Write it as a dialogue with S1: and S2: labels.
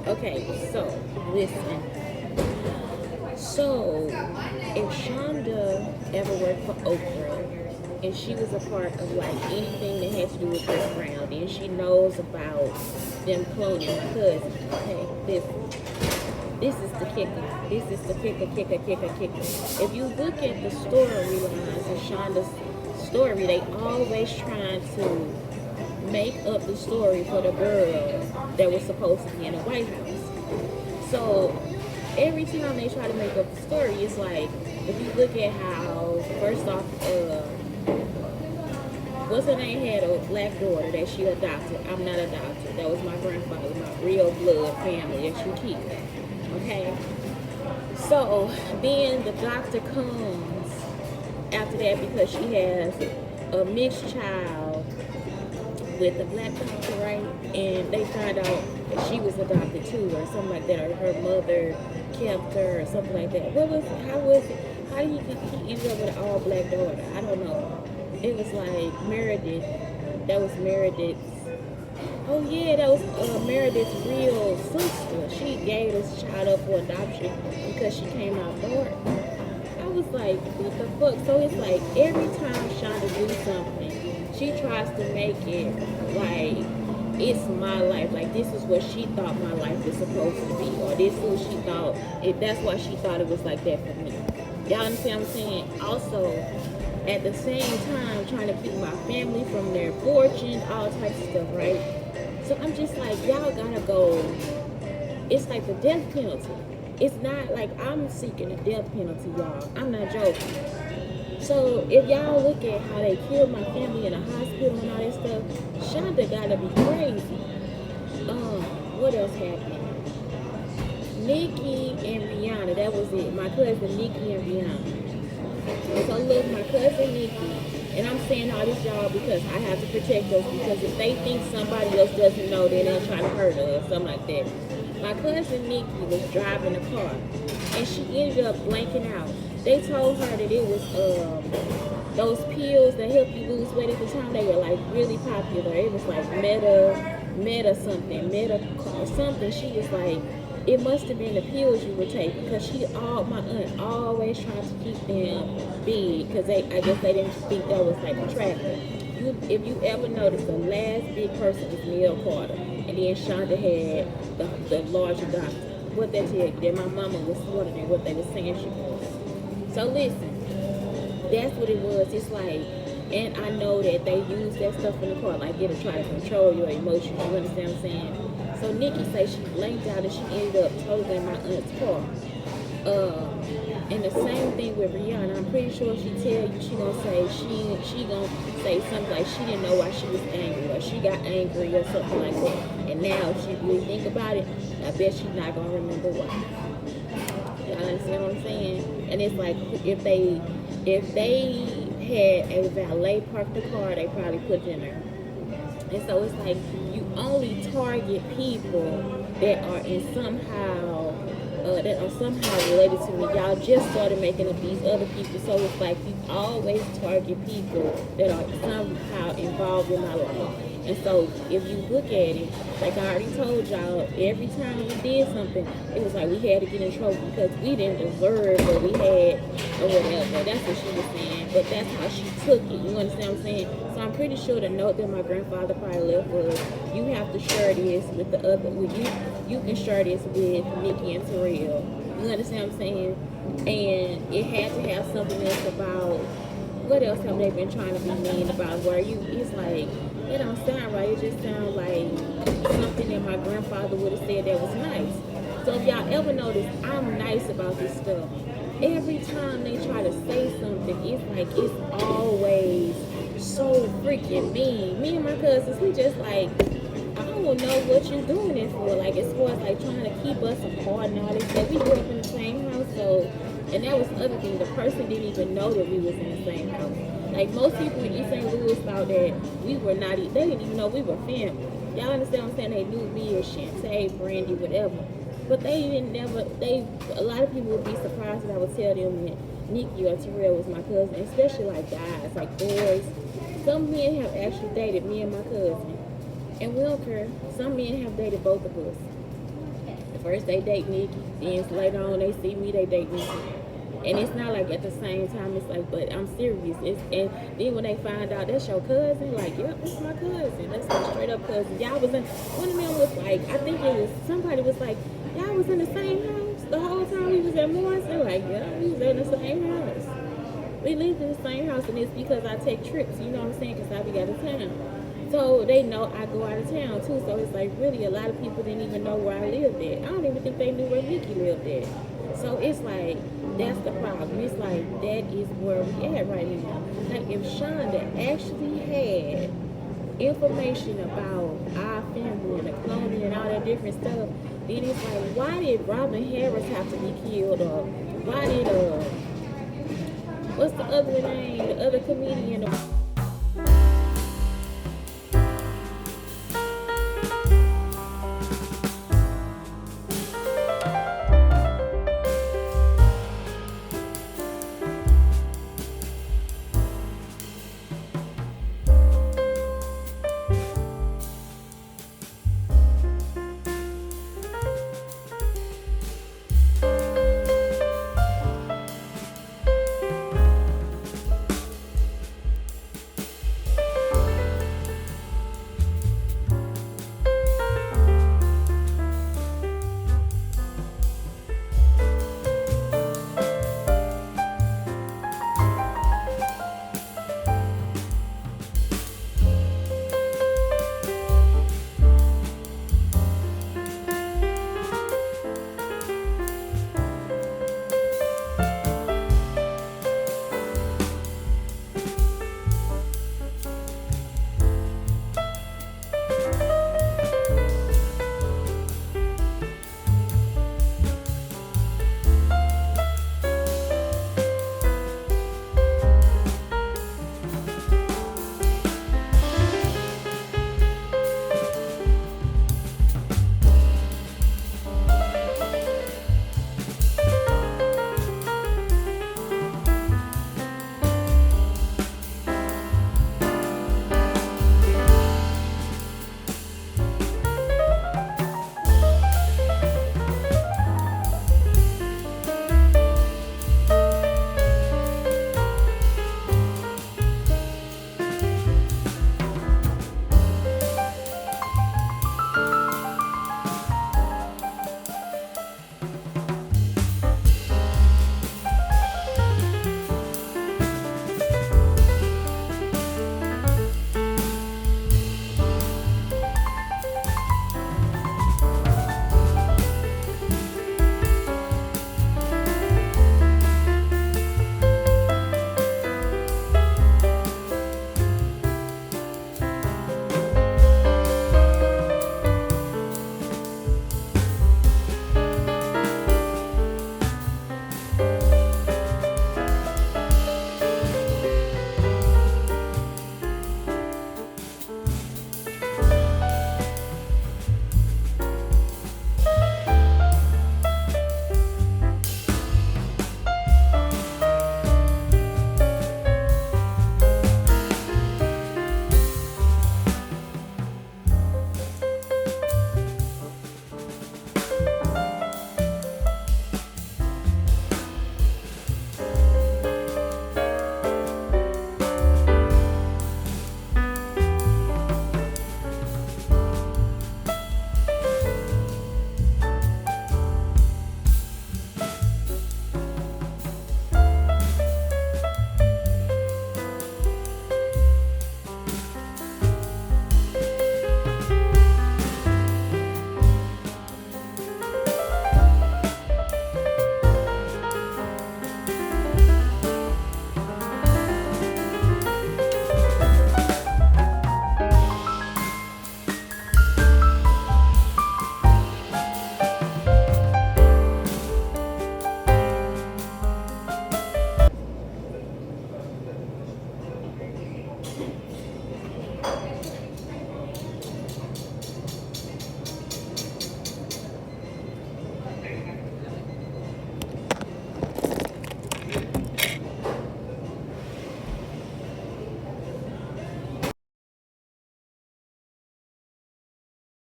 S1: Okay, so listen. So if Shonda ever worked for Oprah and she was a part of like anything that has to do with this ground and she knows about them cloning my cousin, okay, this is the kicker. This is the kicker. If you look at the storylines of Shonda's story, they always trying to make up the story for the girl that was supposed to be in the White House. So every time they try to make up the story, it's like if you look at how first off, what's her name had a black daughter that she adopted. I'm not adopted. That was my grandfather, my real blood family that you keep. Okay. So then the doctor comes after that because she has a mixed child with a black doctor, right? And they find out that she was adopted too, or something like that, or her mother kept her, or something like that. What was it? How was it? How did he end up with an all black daughter? I don't know. It was like Meredith. That was Meredith's. Oh yeah, that was Meredith's real sister. She gave this child up for adoption because she came out north. I was like, what the fuck? So it's like every time Shonda do something, she tries to make it like it's my life. Like this is what she thought my life was supposed to be, or this is what she thought. That's why she thought it was like that for me. Y'all understand what I'm saying? Also, at the same time, trying to keep my family from their fortunes, all types of stuff, right? So I'm just like, y'all gotta go. It's like the death penalty. It's not like I'm seeking a death penalty, y'all. I'm not joking. So if y'all look at how they killed my family in the hospital and all that stuff, Shonda gotta be crazy. What else happened? Nikki and Rihanna, that was it. My cousin Nikki and Rihanna. So look, my cousin Nikki, and I'm saying all this, y'all, because I have to protect us, because if they think somebody else doesn't know, then they're trying to hurt us, or something like that. My cousin Nikki was driving a car, and she ended up blanking out. They told her that it was those pills that help you lose weight at the time. They were like really popular. It was like meta something. She was like, it must have been the pills you were taking, because my aunt always tried to keep them big, because I guess they didn't think that was like attractive. If you ever notice, the last big person was Neil Carter, and then Shonda had the larger doctor. What that tell you? That my mama was smarter than what they were saying she was. So listen, that's what it was. It's like, and I know that they use that stuff in the car, like it'll try to control your emotions. You understand what I'm saying? So Nikki says she blanked out and she ended up totaling my aunt's car. And the same thing with Rihanna. I'm pretty sure she tell you she gonna say something like she didn't know why she was angry, or she got angry or something like that. And now if she really think about it, I bet she's not gonna remember why. Y'all understand what I'm saying? And it's like if they had a valet park the car, they probably put it in there. And so it's like you only target people that are somehow related to me. Y'all just started making up these other people, so it's like you always target people that are somehow involved in my life. And so if you look at it, like I already told y'all, every time we did something, it was like we had to get in trouble because we didn't deserve what we had or whatever. That's what she was saying. But that's how she took it. You understand what I'm saying? So I'm pretty sure the note that my grandfather probably left was, you have to share this with the other, you can share this with Nikki and Terrell. You understand what I'm saying? And it had to have something else about, what else have they been trying to be mean about? Where it's like, it don't sound right. It just sounds like something that my grandfather would have said that was nice. So if y'all ever notice, I'm nice about this stuff. Every time they try to say something, it's like it's always so freaking mean. Me and my cousins, we just like, I don't know what you're doing it for. Like, as far as like trying to keep us apart and all this stuff. We grew up in the same household, and that was the other thing. The person didn't even know that we was in the same house. Like, most people in East St. Louis thought that we were not, they didn't even know we were family. Y'all understand what I'm saying? They knew me as Shante, Brandy, whatever. But a lot of people would be surprised if I would tell them that Nikki or Terrell was my cousin, especially like guys, like boys. Some men have actually dated me and my cousin, and we don't care. Some men have dated both of us. First they date Nikki, then later on they see me, they date Nikki. And it's not like at the same time, it's like, but I'm serious. And then when they find out that's your cousin, like, yep, that's my cousin. That's my straight up cousin. Y'all was in, one of them was like, I think it was, somebody was like, y'all was in the same house the whole time we was at Morrison. Like, yeah, we was in the same house. We lived in the same house, and it's because I take trips, you know what I'm saying, because I be out of town. So they know I go out of town too. So it's like really a lot of people didn't even know where I lived at. I don't even think they knew where Nikki lived at. So it's like that's the problem. It's like that is where we at right now. Like if Shonda actually had information about our family and the cloning and all that different stuff, then it's like why did Robin Harris have to be killed, or why did what's the other name, the other comedian?